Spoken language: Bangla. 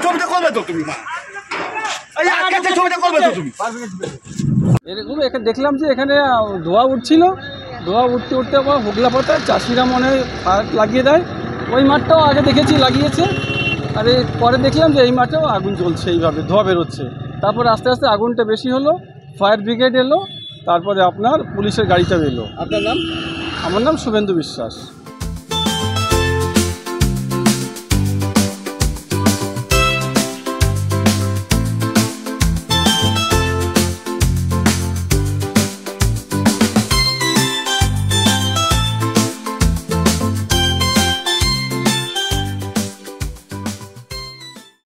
ছবিটা করবে তো তুমি ছবিটা করবে তো তুমি এরকম এখানে দেখলাম যে এখানে ধোঁয়া উঠছিল, ধোঁয়া উঠতে উঠতে আবার হোগলা পাতায় চাষিরা মনে হয় ফায়ার লাগিয়ে দেয়। ওই মাঠটাও আগে দেখেছি লাগিয়েছে, আর পরে দেখলাম যে এই মাঠেও আগুন জ্বলছে, এইভাবে ধোঁয়া বেরোচ্ছে। তারপর আস্তে আস্তে আগুনটা বেশি হলো, ফায়ার ব্রিগেড এলো, তারপরে আপনার পুলিশের গাড়িটা এলো। আপনার নাম? আমার নাম শুভেন্দু বিশ্বাস।